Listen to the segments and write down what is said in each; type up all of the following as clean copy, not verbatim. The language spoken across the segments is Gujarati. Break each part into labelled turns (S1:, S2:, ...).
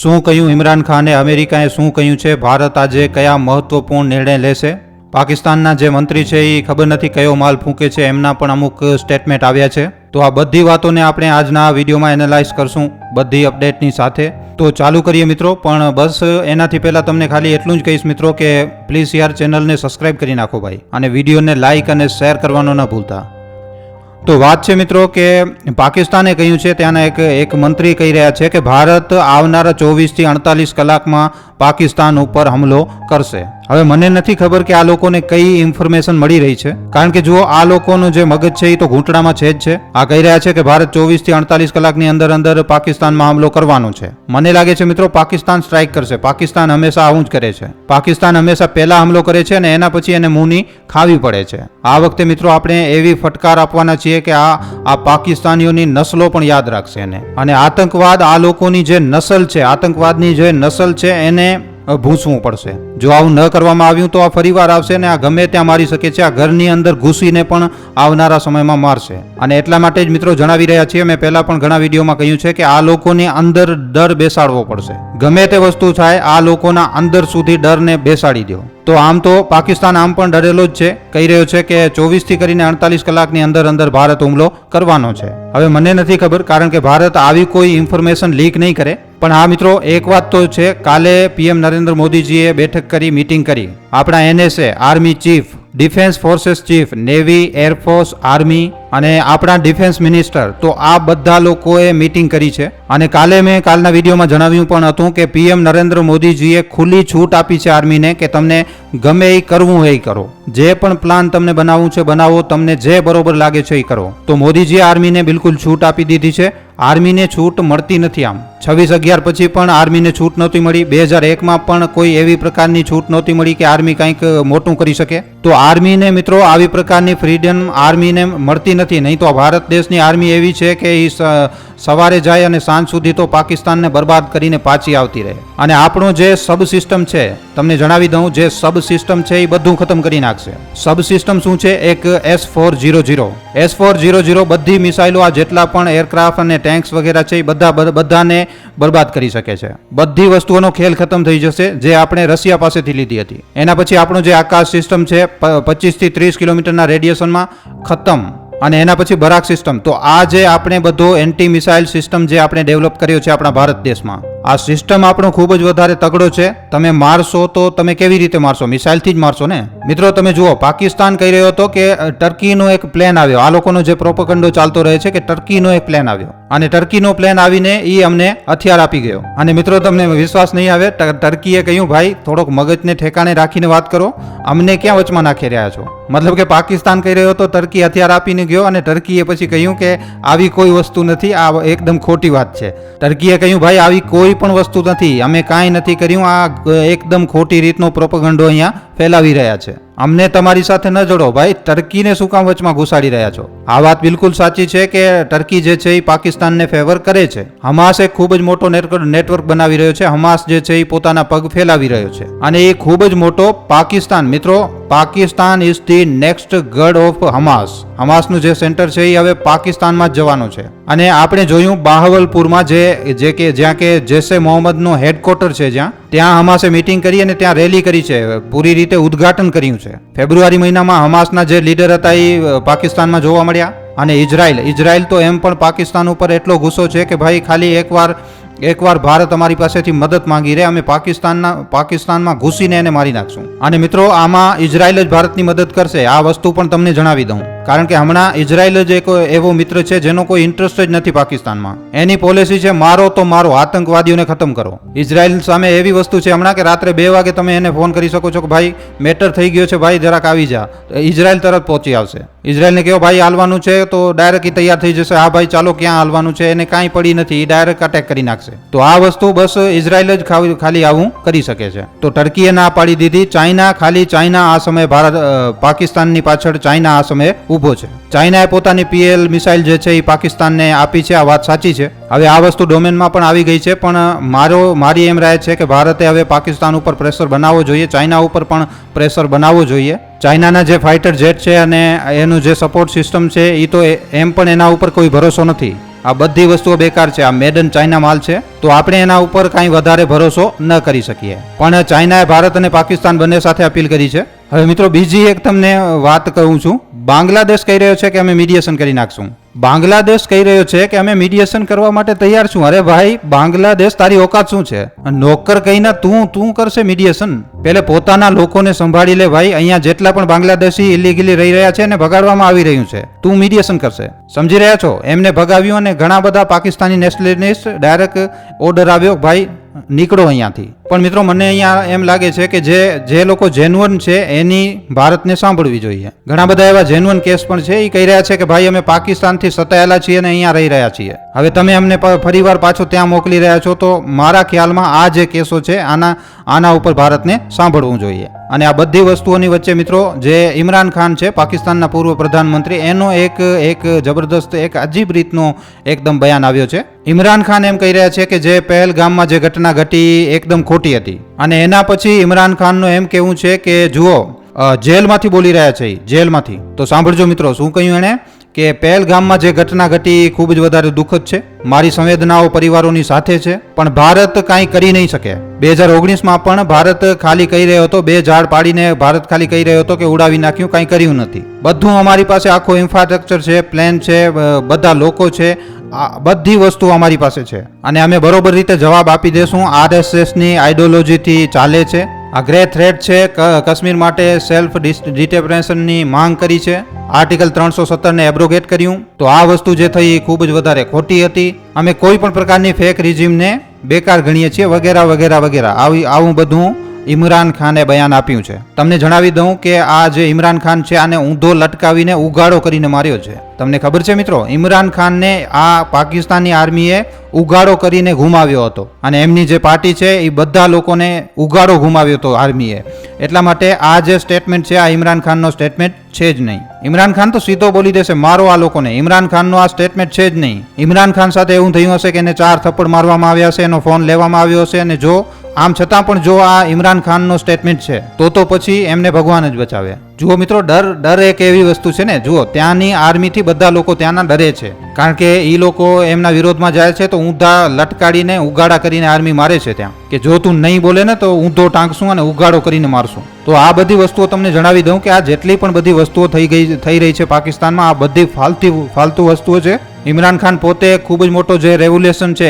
S1: શું કહ્યું ઇમરાન ખાને, અમેરિકાએ શું કહ્યું છે, ભારત આજે કયા મહત્વપૂર્ણ નિર્ણય લેશે? પાકિસ્તાનના જે મંત્રી છે એ ખબર નથી કયો માલ ફૂંકે છે, એમના પણ અમુક સ્ટેટમેન્ટ આવ્યા છે. તો આ બધી વાતોને આપણે આજના વિડીયોમાં એનાલાઇઝ કરશું બધી અપડેટની સાથે. તો ચાલુ કરીએ મિત્રો. પણ બસ એનાથી પહેલાં તમને ખાલી એટલું જ કહીશ મિત્રો કે પ્લીઝ યાર ચેનલને સબસ્ક્રાઇબ કરી નાખો ભાઈ, અને વિડીયોને લાઇક અને શેર કરવાનો ન ભૂલતા. તો વાત છે મિત્રો કે પાકિસ્તાને કહ્યું છે, ત્યાંના એક મંત્રી કહી રહ્યા છે કે ભારત આવનારા 24 થી 48 કલાકમાં પાકિસ્તાન ઉપર હુમલો કરશે. હવે મને નથી ખબર કે આ લોકોને કઈ ઇન્ફોર્મેશન મળી રહી છે, કારણ કે જુઓ આ લોકોનું જે મગજ છે એ તો ઘૂંટણામાં છે જ છે. આ કહી રહ્યા છે કે ભારત 24 થી 48 કલાકની અંદર પાકિસ્તાનમાં હુમલો કરવાનો છે. મને લાગે છે મિત્રો પાકિસ્તાન સ્ટ્રાઇક કરશે. પાકિસ્તાન હંમેશા આવું જ કરે છે. પાકિસ્તાન હંમેશા પહેલા હુમલો કરે છે અને એના પછી એને મુંહની ખાવી પડે છે. આ વખતે મિત્રો આપણે એવી ફટકાર આપવાના છીએ કે આ પાકિસ્તાનીઓની નસલો પણ યાદ રાખશે એને, અને આતંકવાદ, આ લોકોની જે નસલ છે, આતંકવાદની જે નસલ છે એને ભૂંસવું પડશે. જો આવું ન કરવામાં આવ્યું તો આ ફરીવાર આવશે અને આ ગમે ત્યાં મારી શકે છે. આ ઘરની અંદર ઘૂસીને પણ આવનારા સમયમાં મારશે. અને એટલા માટે જ મિત્રો જણાવી રહ્યા છીએ, મેં પહેલા પણ ઘણા વિડીયોમાં કહ્યું છે કે આ લોકોની અંદર ડર બેસાડવો પડશે. ગમે તે વસ્તુ થાય, આ લોકોના અંદર સુધી ડરને બેસાડી દો. તો આમ તો પાકિસ્તાન આમ પણ ડરેલો જ છે, કહી રહ્યો છે કે 24 થી કરીને 48 કલાકની અંદર ભારત હુમલો કરવાનો છે. હવે મને નથી ખબર, કારણ કે ભારત આવી કોઈ ઇન્ફોર્મેશન લીક નહીં કરે. પણ હા મિત્રો, એક વાત તો છે, કાલે પીએમ નરેન્દ્ર મોદીજીએ બેઠક કરી, મીટિંગ કરી. આપણા NSA, army chief, defence forces chief, navy, air force, army અને આપણા ડિફેન્સ મિનિસ્ટર, તો આ બધા લોકોએ મીટિંગ કરી છે. અને કાલે મેં કાલના વિડીયોમાં જણાવ્યું પણ હતું કે પીએમ નરેન્દ્ર મોદીજીએ ખુલ્લી છૂટ આપી છે આર્મીને કે તમને ગમે એ કરવું હોય એ કરો, જે પણ પ્લાન તમને બનાવવું છે બનાવો, તમને જે બરોબર લાગે છે એ કરો. તો મોદીજીએ આર્મીને બિલકુલ છૂટ આપી દીધી છે. આર્મીને છૂટ મળતી નથી. આમ 26/11 પછી પણ આર્મીને છૂટ નહોતી મળી. 2001માં પણ કોઈ એવી પ્રકારની છૂટ નહોતી મળી કે આર્મી કંઈક મોટું કરી શકે. તો આર્મીને મિત્રો આવી પ્રકારની ફ્રીડમ આર્મીને મળતી નથી. નહીં તો ભારત દેશની આર્મી એવી છે કે એ સવારે જાય અને સાંજ સુધી તો પાકિસ્તાનને બરબાદ કરીને પાછી આવતી રહે. અને આપણો જે સબ સિસ્ટમ છે, તમને જણાવી દઉં, જે સબ સિસ્ટમ છે એ બધું ખતમ કરી નાખશે. સબ સિસ્ટમ શું છે? એક S-400 બધી મિસાઇલો, આ જેટલા પણ એરક્રાફ્ટ અને ટેન્ક્સ વગેરે છે એ બધાને બરબાદ કરી શકે છે. બધી વસ્તુઓનો ખેલ ખતમ થઈ જશે જે આપણે રશિયા પાસેથી લીધી હતી. એના પછી આપણો જે આકાશ સિસ્ટમ છે 25 થી 30 કિલોમીટરના રેડિયેશનમાં ખતમ. અને એના પછી બરાક સિસ્ટમ. તો આ જે આપણે બધો એન્ટી મિસાઇલ સિસ્ટમ જે આપણે ડેવલપ કર્યો છે આપણા ભારત દેશમાં, આ સિસ્ટમ આપણો ખૂબ જ વધારે તગડો છે. તમે મારશો તો તમે કેવી રીતે મારશો? મિસાઇલથી જ મારશો ને મિત્રો. તમે જુઓ, પાકિસ્તાન કહી રહ્યો હતો કે ટર્કીનો એક પ્લેન આવ્યો. આ લોકોનો જે પ્રોપગન્ડો ચાલતો રહે છે કે ટર્કીનો એક પ્લેન આવ્યો, અને ટર્કીનો પ્લેન આવીને એ અમને હથિયાર આપી ગયો. અને મિત્રો તમને વિશ્વાસ નહીં આવે, ટર્કીએ કહ્યું ભાઈ થોડોક મગજને ઠેકાણે રાખીને વાત કરો, અમને ક્યાં વચમાં નાખી રહ્યા છો? મતલબ કે પાકિસ્તાન કહી રહ્યો હતો ટર્કી હથિયાર આપીને ગયો, અને ટર્કીએ પછી કહ્યું કે આવી કોઈ વસ્તુ નથી, આ એકદમ ખોટી વાત છે. ટર્કીએ કહ્યું ભાઈ આવી કોઈ પણ વસ્તુ નથી, અમે કાંઈ નથી કર્યું, આ એકદમ ખોટી રીતનો પ્રોપગન્ડો અહીંયા ફેલાવી રહ્યા છે, અમને તમારી સાથે ન જોડો. ભાઈ ટર્કીને શું કામ વચમાં ઘુસાડી રહ્યા છો? આ વાત બિલકુલ સાચી છે કે ટર્કી જે છે એ પાકિસ્તાનને ફેવર કરે છે. હમાસ એક ખૂબ જ મોટો નેટવર્ક બનાવી રહ્યો છે. હમાસ જે છે એ પોતાના પગ ફેલાવી રહ્યો છે, અને એ ખૂબ જ મોટો પાકિસ્તાન, મિત્રો, પાકિસ્તાન ઇઝ ધી નેક્સ્ટ ગઢ ઓફ હમાસ. હમાસનું જે સેન્ટર છે એ હવે પાકિસ્તાનમાં જ જવાનું છે. અને આપણે જોયું બાહવલપુરમાં જ્યાં કે જૈશે મોહમ્મદનો હેડક્વાર્ટર છે, ત્યાં હમાસે મીટિંગ કરી અને ત્યાં રેલી કરી છે, પૂરી રીતે ઉદ્ઘાટન કર્યું છે. ફેબ્રુઆરી મહિનામાં હમાસના જે લીડર હતા એ પાકિસ્તાનમાં જોવા મળ્યા. અને ઇઝરાયલ તો એમ પણ પાકિસ્તાન ઉપર એટલો ગુસ્સો છે કે ભાઈ ખાલી એકવાર ભારત અમારી પાસેથી મદદ માંગી રહે, અમે પાકિસ્તાનમાં ઘૂસીને એને મારી નાખશું. અને મિત્રો આમાં ઇઝરાયલ જ ભારતની મદદ કરશે. આ વસ્તુ પણ તમને જણાવી દઉં, કારણ કે હમણાં ઇઝરાયલ જ એક એવો મિત્ર છે જેનો કોઈ ઇન્ટરેસ્ટ જ નથી પાકિસ્તાનમાં. એની પોલિસી છે મારો તો મારો, આતંકવાદીઓને ખતમ કરો. ઇઝરાયલ સામે એવી વસ્તુ છે હમણાં કે રાત્રે 2 વાગે તમે એને ફોન કરી શકો છો કે ભાઈ મેટર થઈ ગયો છે, ભાઈ જરાક આવી જા. ઇઝરાયલ તરત પહોંચી આવશે. ઇઝરાયલને કહો ભાઈ હાલવાનું છે તો ડાયરેક્ટ તૈયાર થઈ જશે. હા ભાઈ ચાલો, ક્યાં હાલવાનું છે, એને કાંઈ પડી નથી, એ ડાયરેક્ટ અટેક કરી નાખશે. તો આ વસ્તુ બસ ઇઝરાયલ જ ખાલી આવું કરી શકે છે. તો ટર્કીએ ના પાડી દીધી. ચાઇના આ સમયે પાકિસ્તાનની પાછળ ચાઇના આ સમયે ઊભો છે. ચાઇનાએ પોતાની PL મિસાઇલ જે છે એ પાકિસ્તાનને આપી છે. આ વાત સાચી છે. હવે આ વસ્તુ ડોમેનમાં પણ આવી ગઈ છે. પણ મારી એમ રાય છે કે ભારતે હવે પાકિસ્તાન ઉપર પ્રેશર બનાવવો જોઈએ, ચાઇના ઉપર પણ પ્રેશર બનાવવો જોઈએ. ચાઇનાના જે ફાઇટર જેટ છે અને એનું જે સપોર્ટ સિસ્ટમ છે એ તો એમ પણ એના ઉપર કોઈ ભરોસો નથી. આ બધી વસ્તુઓ બેકાર છે, આ મેડ ઇન ચાઇના માલ છે, તો આપણે એના ઉપર કાંઈ વધારે ભરોસો ન કરી શકીએ. પણ ચાઇનાએ ભારત અને પાકિસ્તાન બંને સાથે અપીલ કરી છે. હવે મિત્રો બીજી એક તમને વાત કહું છું. બાંગ્લાદેશ કહી રહ્યો છે કે અમે મીડિયેશન કરી નાખશું. બાંગ્લાદેશ કહી રહ્યો છે કે અમે મીડિયેશન કરવા માટે તૈયાર છું. અરે ભાઈ, બાંગ્લાદેશ તારી ઓકાત શું છે? નોકર કહીને તું કરશે મીડિયેશન? પેલે પોતાના લોકોને સંભાળી લે ભાઈ. અહીંયા જેટલા પણ બાંગ્લાદેશી ઇલીગલી રહી રહ્યા છે એને ભગાડવામાં આવી રહ્યું છે, તું મીડિયેશન કરશે? સમજી રહ્યા છો? એમને ભગાવ્યું અને ઘણા બધા પાકિસ્તાની નેશનલિસ્ટ ડાયરેક્ટ ઓર્ડર આવ્યો, ભાઈ નીકળો અહીંયાથી. પણ મિત્રો મને અહીંયા એમ લાગે છે કે જે લોકો જેન્યુઅન છે એની ભારતને સાંભળવી જોઈએ. ઘણા બધા એવા જેન્યુઅન કેસ પણ છે, એ કહી રહ્યા છે કે ભાઈ અમે પાકિસ્તાનથી સતાયેલા છીએ અને અહીંયા રહી રહ્યા છીએ. હવે તમે અમને ફરીવાર પાછો ત્યાં મોકલી રહ્યા છો, તો મારા ખ્યાલમાં આ જે કેસો છે આના ઉપર ભારતને સાંભળવું જોઈએ. અને આ બધી વસ્તુઓની વચ્ચે મિત્રો જે ઇમરાન ખાન છે, પાકિસ્તાનના પૂર્વ પ્રધાનમંત્રી, એનો એક જબરદસ્ત એક અજીબ રીતનો એકદમ બયાન આવ્યો છે. ઇમરાન ખાન એમ કહી રહ્યા છે કે જે પહેલગામમાં જે ઘટના ઘટી એકદમ ખોટી હતી. અને એના પછી ઇમરાન ખાનનું એમ કહેવું છે કે જુઓ, જેલમાંથી બોલી રહ્યા છે, જેલમાંથી. તો સાંભળજો મિત્રો શું કહ્યું એણે, કે પહેલગામમાં જે ઘટના ઘટી ખૂબ જ વધારે દુઃખદ છે. મારી સંવેદનાઓ પરિવારોની સાથે છે, પણ ભારત કાંઈ કરી નહીં શકે. 2019માં પણ ભારત ખાલી કહી રહ્યો હતો, 2 ઝાડ પાડીને ભારત ખાલી કહી રહ્યો હતો કે ઉડાવી નાખ્યું, કાંઈ કર્યું નથી. બધું અમારી પાસે આખો ઇન્ફ્રાસ્ટ્રક્ચર છે, પ્લેન છે, બધા લોકો છે, બધી વસ્તુ અમારી પાસે છે અને અમે બરોબર રીતે જવાબ આપી દેશું. RSSની આઈડિયોલોજીથી ચાલે છે. આ ગ્રે થ્રેટ છે. કાશ્મીર માટે સેલ્ફ ડિટેરમિનેશનની માંગ કરી છે. આર્ટિકલ 317ને એબ્રોગેટ કર્યું. તો આ વસ્તુ જે થઈ એ ખૂબ જ વધારે ખોટી હતી. અમે કોઈ પણ પ્રકારની ફેક રિઝિમને બેકાર ગણીએ છીએ, વગેરે વગેરે વગેરે. આવું બધું ઇમરાન ખાને બયાન આપ્યું છે. તમને જણાવી દઉં કે આ જે ઇમરાન ખાન છે આને ઊંધો લટકાવીને ઉગાડો કરીને માર્યો છે. તમને ખબર છે મિત્રો, ઇમરાન ખાનને આ પાકિસ્તાની આર્મીએ ઉગાડો કરીને ઘુમાવ્યો હતો અને એમની જે પાર્ટી છે એ બધા લોકોને ઉગાડો ઘુમાવ્યો હતો આર્મીએ. એટલા માટે આ જે સ્ટેટમેન્ટ છે આ ઇમરાન ખાનનો સ્ટેટમેન્ટ છે જ નહીં. ઇમરાન ખાન તો સીધો બોલી દેશે મારો આ લોકોને. ઇમરાન ખાનનો આ સ્ટેટમેન્ટ છે જ નહીં. ઇમરાન ખાન સાથે એવું થયું હશે કે એને 4 થપ્પડ મારવામાં આવ્યા હશે, એનો ફોન લેવામાં આવ્યો હશે, અને જો આમ છતાં પણ જો આ ઇમરાન ખાનનો સ્ટેટમેન્ટ છે તો પછી એમને ભગવાન જ બચાવે. જુઓ મિત્રો, ડર એક એવી વસ્તુ છે ને, જુઓ ત્યાંની આર્મીથી બધા લોકો ત્યાંના ડરે છે, કારણ કે એ લોકો એમના વિરોધમાં જાય છે તો ઊંધા લટકાડીને ઉગાડા કરીને આર્મી મારે છે ત્યાં, કે જો તું નહીં બોલે ને તો ઊંધો ટાંકશું અને ઉગાડો કરીને મારશું. તો આ બધી વસ્તુઓ તમને જણાવી દઉં કે આ જેટલી પણ બધી વસ્તુઓ થઈ રહી છે પાકિસ્તાનમાં, આ બધી ફાલતુ વસ્તુઓ છે. ઇમરાન ખાન પોતે ખૂબ જ મોટો જે રેવોલ્યુશન છે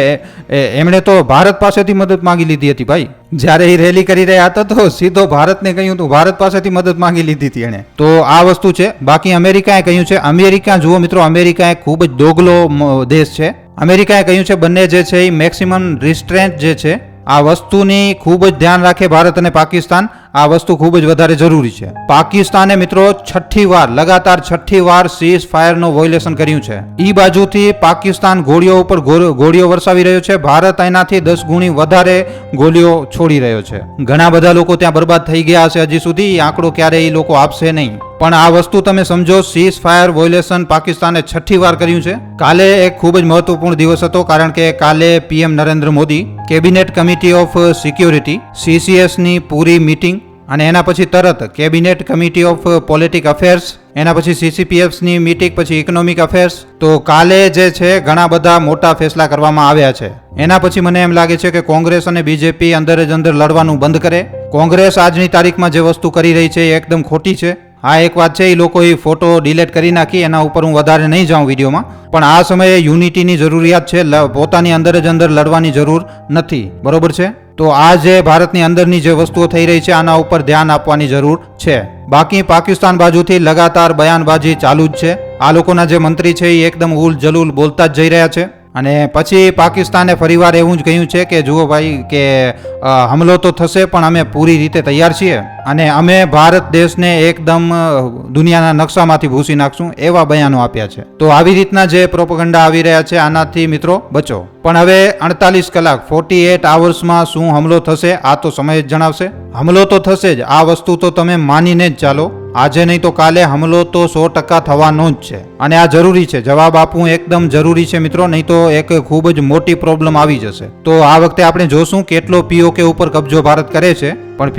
S1: એમણે તો ભારત પાસેથી મદદ માંગી લીધી હતી ભાઈ. જ્યારે એ રેલી કરી રહ્યા હતા તો સીધો ભારતને કહ્યું હતું, ભારત પાસેથી મદદ માંગી લીધી હતી એણે. તો આ વસ્તુ છે. બાકી અમેરિકાએ કહ્યું છે, અમેરિકા જુઓ મિત્રો, અમેરિકા એક ખૂબ જ દોગલો દેશ છે. અમેરિકાએ કહ્યું છે બંને જે છે એ મેક્સિમમ રિસ્ટ્રેન્ટ જે છે આ વસ્તુની ખૂબ જ ધ્યાન રાખે ભારત અને પાકિસ્તાન. આ વસ્તુ ખૂબ જ વધારે જરૂરી છે. પાકિસ્તાને મિત્રો લગાતાર છઠ્ઠી વાર સીઝ ફાયરનો વોલ્યુશન કર્યું છે. ઈ બાજુથી પાકિસ્તાન ગોળીઓ ઉપર ગોળીઓ વરસાવી રહ્યો છે. ભારત એનાથી 10 ગણી વધારે ગોળીઓ છોડી રહ્યો છે. ઘણા બધા લોકો ત્યાં બરબાદ થઈ ગયા હશે હજી સુધી. આંકડો ક્યારે એ લોકો આપશે નહીં, પણ આ વસ્તુ તમે સમજો, સીઝ ફાયર વોલ્યુશન પાકિસ્તાને છઠ્ઠી વાર કર્યું છે. કાલે એક ખૂબ જ મહત્વપૂર્ણ દિવસ હતો, કારણ કે કાલે PM Narendra Modi cabinet committee of security CCS ની પૂરી મીટિંગ, અને એના પછી તરત cabinet committee of politic affairs, એના પછી CCPF ની મીટિંગ, પછી ઇકોનોમિક અફેર્સ. તો કાલે જે છે ઘણા બધા મોટા ફેસલા કરવામાં આવ્યા છે. એના પછી મને એમ લાગે છે કે કોંગ્રેસ અને BJP અંદર જ અંદર લડવાનું બંધ કરે. કોંગ્રેસ આજની તારીખમાં જે વસ્તુ કરી રહી છે એ એકદમ ખોટી છે. આ એક વાત છે, એ લોકો એ ફોટો ડિલીટ કરી નાખી, એના ઉપર હું વધારે નહીં જાઉં વિડીયોમાં. પણ આ સમયે યુનિટીની જરૂરિયાત છે, પોતાની અંદર જ અંદર લડવાની જરૂર નથી. બરોબર છે? તો આ જે ભારતની અંદરની જે વસ્તુઓ થઈ રહી છે આના ઉપર ધ્યાન આપવાની જરૂર છે. બાકી પાકિસ્તાન બાજુથી લગાતાર બયાનબાજી ચાલુ જ છે. આ લોકોના જે મંત્રી છે એ એકદમ ઉલ જલુલ બોલતા જ જઈ રહ્યા છે. અને પછી પાકિસ્તાને ફરીવાર એવું જ કહ્યું છે કે જુઓ ભાઈ, કે હુમલો તો થશે પણ અમે પૂરી રીતે તૈયાર છીએ અને અમે ભારત દેશને એકદમ દુનિયાના નકશામાંથી ભૂસી નાખશું, એવા બયાનો આપ્યા છે. તો આવી રીતના જે પ્રોપગન્ડા આવી રહ્યા છે આનાથી મિત્રો બચો. પણ હવે 48 કલાક 48 આવર્સમાં શું હુમલો થશે આ તો સમય જ જણાવશે. હુમલો તો થશે જ, આ વસ્તુ તો તમે માનીને જ ચાલો. આજે નહીં તો કાલે હુમલો તો 100% થવાનો જ છે અને આ જરૂરી છે. જવાબ આપવું એકદમ જરૂરી છે મિત્રો, નહીં તો એક ખૂબ જ મોટી પ્રોબ્લેમ આવી જશે. તો આ વખતે આપણે જોશું કેટલો POK ઉપર કબજો ભારત કરે છે પણ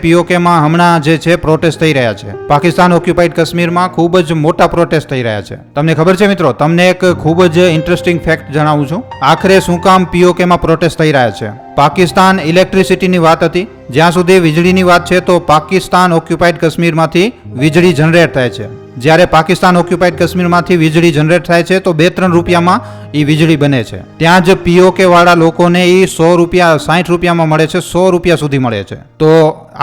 S1: પીઓકેમાં હમણાં જે છે પ્રોટેસ્ટ થઈ રહ્યા છે. પાકિસ્તાન ઓક્યુપાઈડ કાશ્મીરમાં ખૂબ જ મોટા પ્રોટેસ્ટ થઈ રહ્યા છે. તમને ખબર છે મિત્રો, તમને એક ખૂબ જ ઇન્ટરેસ્ટિંગ ફેક્ટ જણાવું છું. આખરે શું કામ પીઓકેમાં પ્રોટેસ્ટ થઈ રહ્યા છે? પાકિસ્તાન ઇલેક્ટ્રિસિટીની વાત હતી. જ્યાં સુધી વીજળીની વાત છે તો પાકિસ્તાન ઓક્યુપાઈડ કાશ્મીરમાંથી વીજળી જનરેટ થાય છે. જ્યારે પાકિસ્તાન ઓક્યુપાઈડ કાશ્મીરમાંથી વીજળી જનરેટ થાય છે તો 2-3 રૂપિયામાં એ વીજળી બને છે. ત્યાં જ પીઓકે વાળા લોકોને એ 100 રૂપિયા 60 રૂપિયામાં મળે છે, 100 રૂપિયા સુધી મળે છે. તો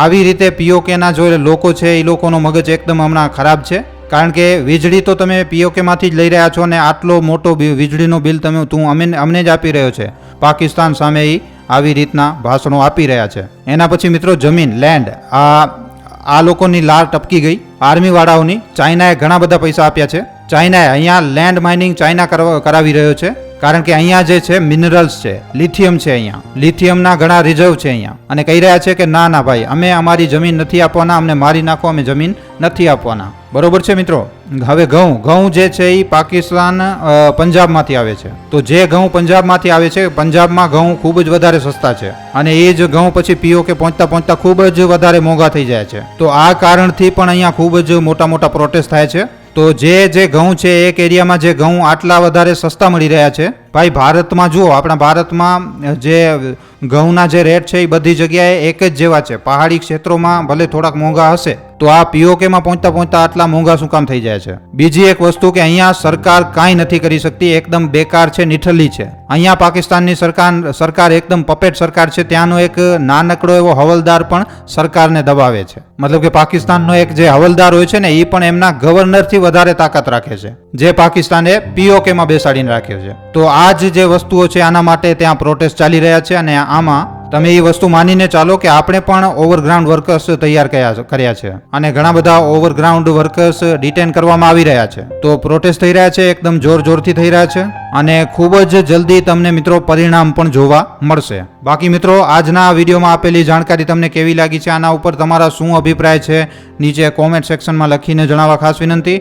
S1: આવી રીતે પીઓકેના જો લોકો છે એ લોકોનો મગજ એકદમ હમણાં ખરાબ છે. કારણ કે વીજળી તો તમે પીઓકેમાંથી જ લઈ રહ્યા છો ને આટલો મોટો વીજળીનો બિલ તું અમને જ આપી રહ્યો છે. પાકિસ્તાન સામે એ આવી રીતના ભાષણો આપી રહ્યા છે. એના પછી મિત્રો જમીન, લેન્ડ, આ લોકોની લાર ટપકી ગઈ આર્મી વાળાઓની. ચાઇનાએ ઘણા બધા પૈસા આપ્યા છે. ચાઇનાએ અહીંયા લેન્ડ માઇનિંગ ચાઇના કરાવી રહ્યો છે. કારણ કે અહીંયા જે છે મિનરલ્સ છે, લિથિયમ છે, અહીંયા લિથિયમના ઘણા રિઝર્વ છે અહીંયા. અને કહી રહ્યા છે કે ના ના ભાઈ, અમે અમારી જમીન નથી આપવાના, અમને મારી નાખો, અમે જમીન નથી આપવાના. બરોબર છે મિત્રો. હવે ઘઉં જે છે એ પાકિસ્તાન પંજાબમાંથી આવે છે. તો જે ઘઉં પંજાબમાંથી આવે છે, પંજાબમાં ઘઉં ખૂબ જ વધારે સસ્તા છે અને એ જ ઘઉં પછી પીઓકે પહોંચતા ખૂબ જ વધારે મોંઘા થઈ જાય છે. તો આ કારણથી પણ અહીંયા ખૂબ જ મોટા પ્રોટેસ્ટ થાય છે. તો જે ઘઉં છે એક એરિયામાં જે ઘઉં આટલા વધારે સસ્તા મળી રહ્યા છે, ભાઈ ભારતમાં જુઓ, આપણા ભારતમાં જે ઘઉંના જે રેટ છે એ બધી જગ્યાએ એક જ જેવા છે. પહાડી ક્ષેત્રોમાં ભલે થોડાક મોંઘા હશે તો આ પીઓકેમાં પહોંચતા આટલા મોંઘા શું કામ થઈ જાય છે? બીજી એક વસ્તુ કે અહીંયા સરકાર કાંઈ નથી કરી શકતી, એકદમ બેકાર છે, નિઠલ્લી છે. અહીંયા પાકિસ્તાનની સરકાર એકદમ પપેટ સરકાર છે. ત્યાંનો એક નાનકડો એવો હવલદાર પણ સરકારને દબાવે છે. મતલબ કે પાકિસ્તાનનો એક જે હવલદાર હોય છે ને એ પણ એમના ગવર્નરથી વધારે તાકાત રાખે છે, જે પાકિસ્તાને પીઓકેમાં બેસાડીને રાખ્યો છે. તો આ જે વસ્તુઓ છે આના માટે ત્યાં પ્રોટેસ્ટ ચાલી રહ્યા છે. અને આમાં તમે એ વસ્તુ માનીને ચાલો કે આપણે પણ ઓવરગ્રાઉન્ડ વર્કર્સ તૈયાર કર્યા છે અને ઘણા બધા ઓવરગ્રાઉન્ડ વર્કર્સ ડિટેન કરવામાં આવી રહ્યા છે. તો પ્રોટેસ્ટ થઈ રહ્યા છે, એકદમ જોરથી થઈ રહ્યા છે અને ખૂબ જ જલ્દી તમને મિત્રો પરિણામ પણ જોવા મળશે. બાકી મિત્રો, આજના વિડીયોમાં આપેલી જાણકારી તમને કેવી લાગી છે, આના ઉપર તમારા શું અભિપ્રાય છે નીચે કોમેન્ટ સેક્શનમાં લખીને જણાવવા ખાસ વિનંતી.